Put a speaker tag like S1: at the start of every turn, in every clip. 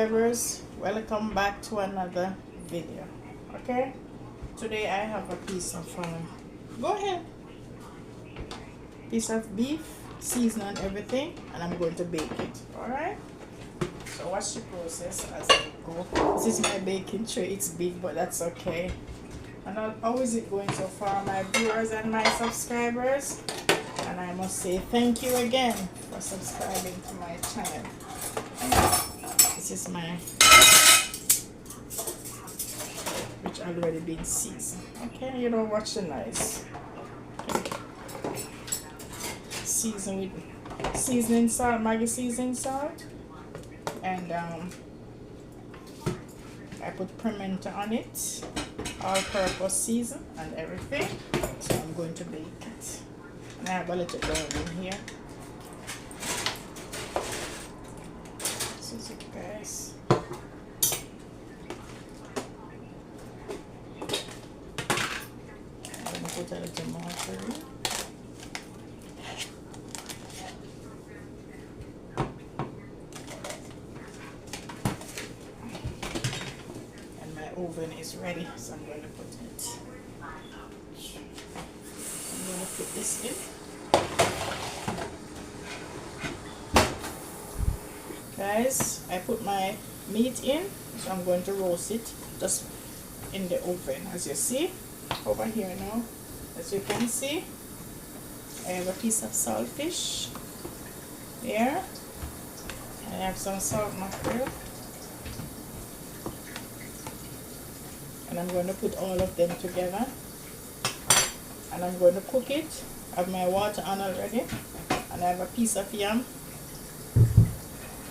S1: subscribers, welcome back to another video. Okay, today I have a piece of go ahead piece of beef, season and everything, and I'm going to bake it. All right, so watch the process as I go. This is my baking tray. It's big, but that's okay. And how is it going so far, my viewers and my subscribers? And I must say thank you again for subscribing to my channel. This is my, which already been seasoned. Okay, you know, watch the nice. Season with seasoning salt, Maggi seasoning salt, and I put pimento on it, all-purpose season and everything. So I'm going to bake it, and I have a little bowl in here. This is it, guys. I'm going to put a little mortar in. Oven is ready, so I'm going to put it. I'm going to put this in. Guys, I put my meat in, so I'm going to roast it just in the oven. As you see over here now, as you can see, I have a piece of saltfish there. I have some salt mackerel. And I'm going to put all of them together, and I'm going to cook it. I have my water on already, and I have a piece of yam.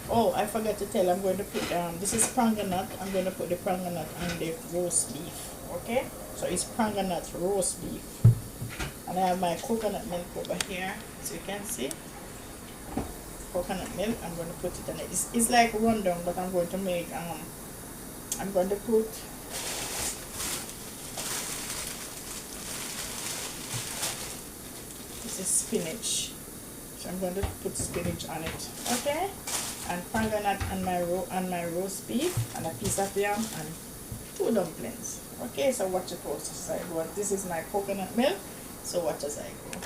S1: Oh, I forgot to tell, I'm going to put this is pomegranate. I'm going to put the pomegranate on the roast beef. Okay, so it's pomegranate roast beef, and I have my coconut milk over here, so you can see coconut milk. I'm going to put it in it. It's like rundown, but I'm going to make I'm going to put is spinach, so I'm going to put spinach on it. Okay, and pomegranate on my roast beef, and a piece of yam and 2 dumplings. Okay, so watch the process as I go. This is my coconut milk, so watch as I go.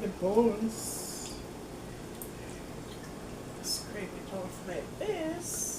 S1: the bones. Scrape it off like this.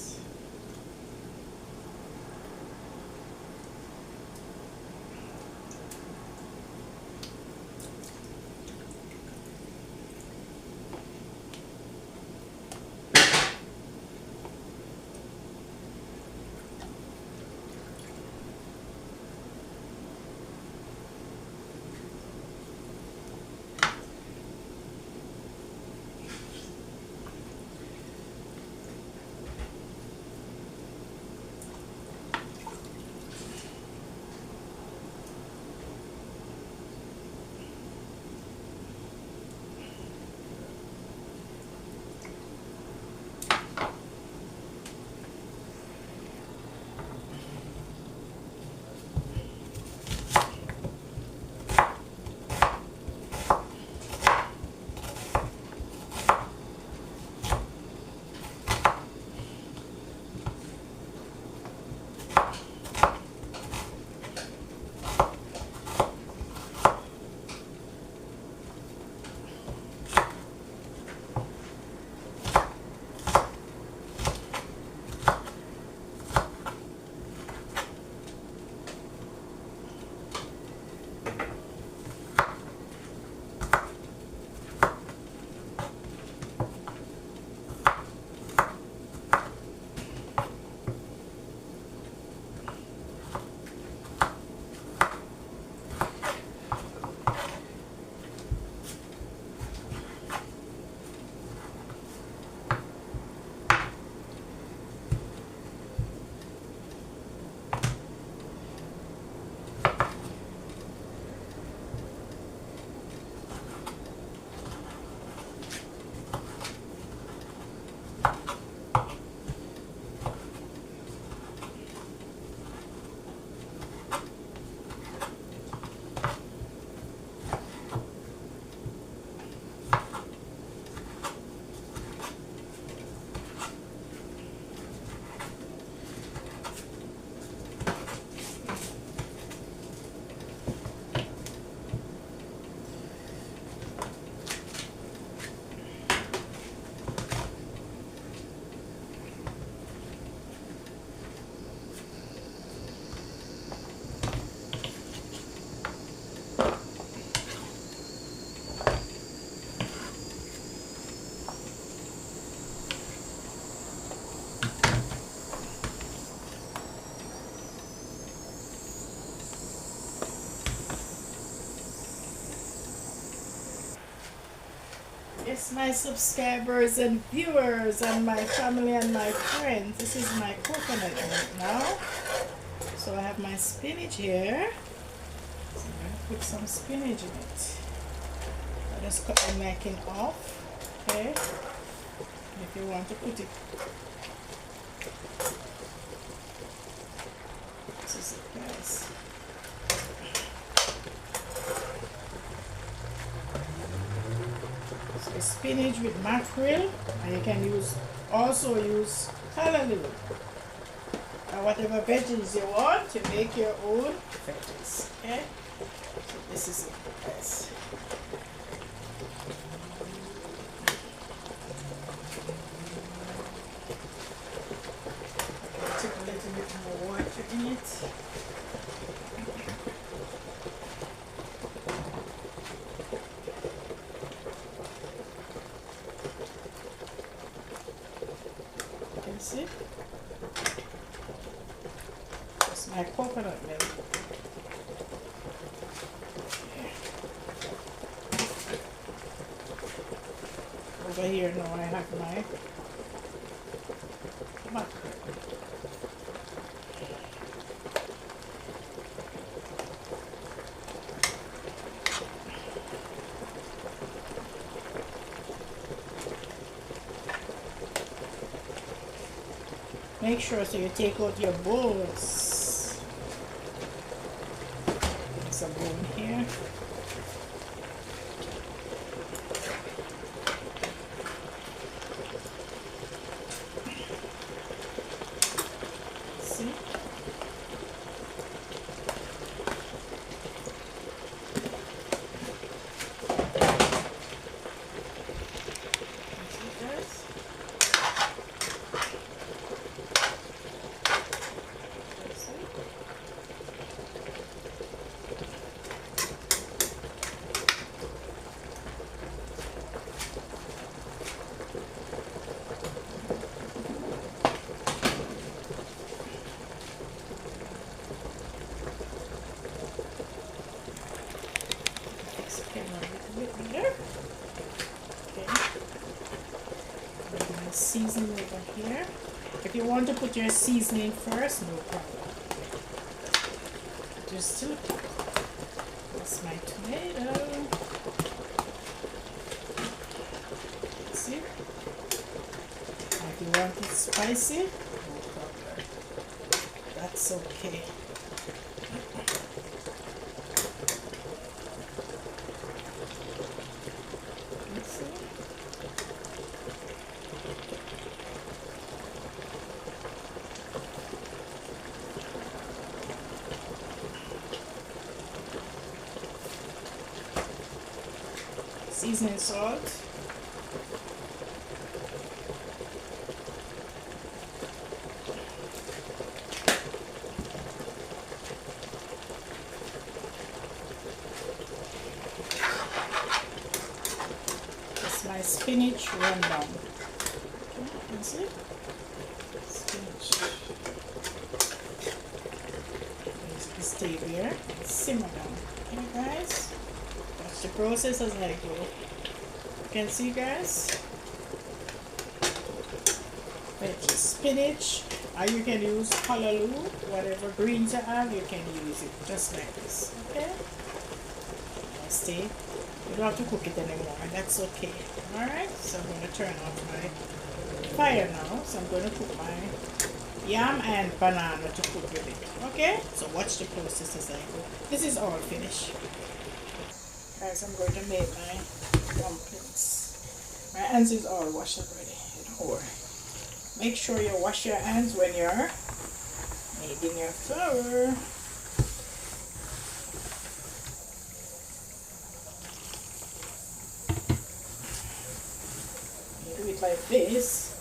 S1: Yes, my subscribers and viewers and my family and my friends, this is my coconut milk now. So I have my spinach here. So I'm going to put some spinach in it. I just cut the necking off. Okay. If you want to put it, this is it, guys. So spinach with mackerel, and you can also use callaloo or whatever veggies you want to make your own veggies. Okay, so this is it, guys. Take a little bit more water in it. See? That's my coconut milk. Over here now I have my mackerel. Make sure so you take out your bones. There's a bone here. See? the seasoning over here. If you want to put your seasoning first, no problem. Just to that's my tomato. See? If you want it spicy, no problem. That's okay. Seasoning salt. That's my spinach rundown. Okay, you see? Spinach. Stay there. Simmer down. Okay, guys? Watch the process as I go. You can see, guys, veggie spinach, or you can use callaloo, whatever greens you have, you can use it just like this. Okay, stay. You don't have to cook it anymore, and that's okay. All right, so I'm going to turn off my fire now. So I'm going to cook my yam and banana to cook with it. Okay, so watch the process as I go. This is all finished. Guys, I'm going to make my dumplings. My hands is all washed already. Or make sure you wash your hands when you're making your flour. You do it like this.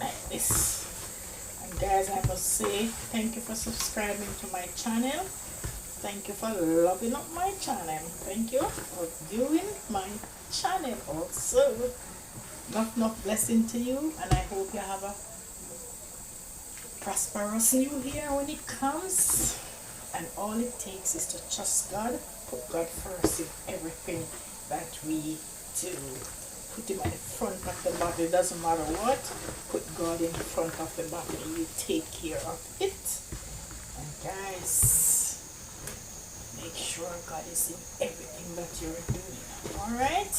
S1: Like this. And guys, I must say thank you for subscribing to my channel. Thank you for loving up my channel. Thank you for viewing my channel also. Enough blessing to you, and I hope you have a prosperous new year when it comes. And all it takes is to trust God, put God first in everything that we do. Put him at the front of the battle. It doesn't matter what. Put God in the front of the battle. You take care of it. And guys, make sure God is in everything that you're doing. Alright?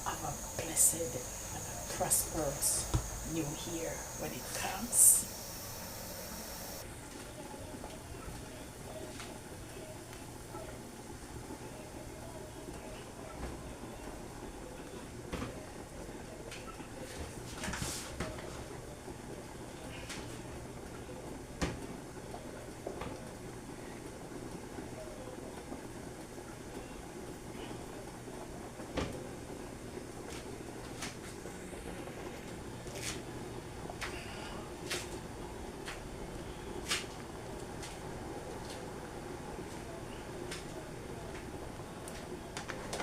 S1: Have a blessed and a prosperous new year when it comes.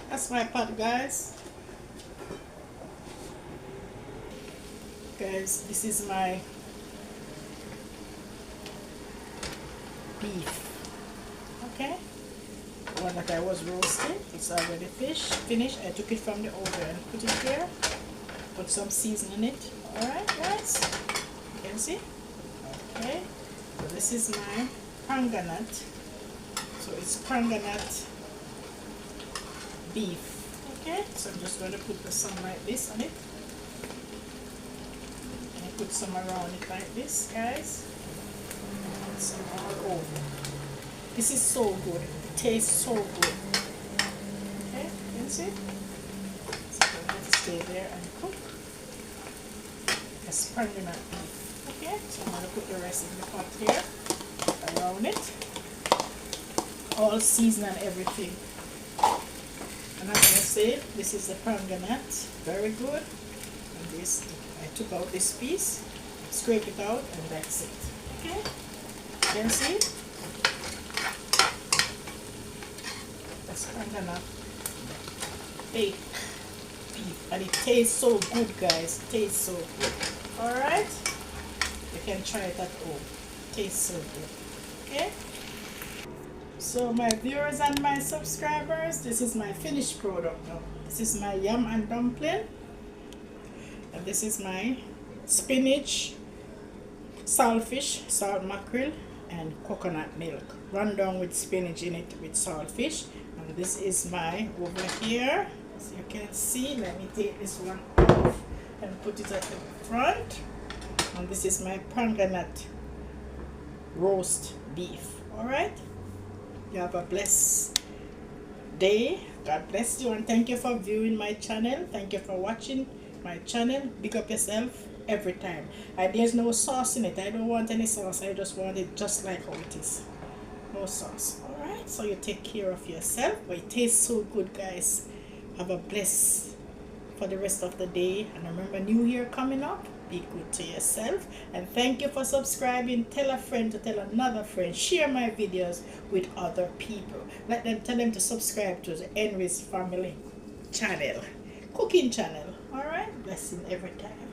S1: That's my pot, guys. Guys, this is my beef. Okay, one that I was roasting. It's already finished. I took it from the oven and put it here. Put some seasoning in it. All right, guys. You can see. Okay. So this is my pomegranate. So it's pomegranate beef. Okay, so I'm just going to put some like this on it, and I put some around it like this, guys. Put some all over. This is so good. It tastes so good. Okay, you can see. So I'm going to stay there and cook. It's pomegranate beef. Okay, so I'm going to put the rest in the pot here around it. All season and everything. And as I said, this is the pomegranate, very good. And this, I took out this piece, scrape it out, and that's it. Okay, you can see. That's pomegranate baked beef, and it tastes so good, guys. It tastes so good. All right, you can try it at home. It tastes so good. Okay. So my viewers and my subscribers, this is my finished product now. This is my yam and dumpling. And this is my spinach, saltfish, salt mackerel, and coconut milk. Run down with spinach in it with saltfish. And this is my over here. As you can see, let me take this one off and put it at the front. And this is my pomegranate roast beef. Alright? You have a blessed day. God bless you, and thank you for viewing my channel. Thank you for watching my channel. Big up yourself every time. There's no sauce in it. I don't want any sauce. I just want it just like how it is. No sauce. Alright? So you take care of yourself. But it tastes so good, guys. Have a blessed for the rest of the day. And remember, New Year coming up. Be good to yourself, and thank you for subscribing. Tell a friend to tell another friend. Share my videos with other people. Tell them to subscribe to the Henry's Family channel, cooking channel. All right, blessing every time.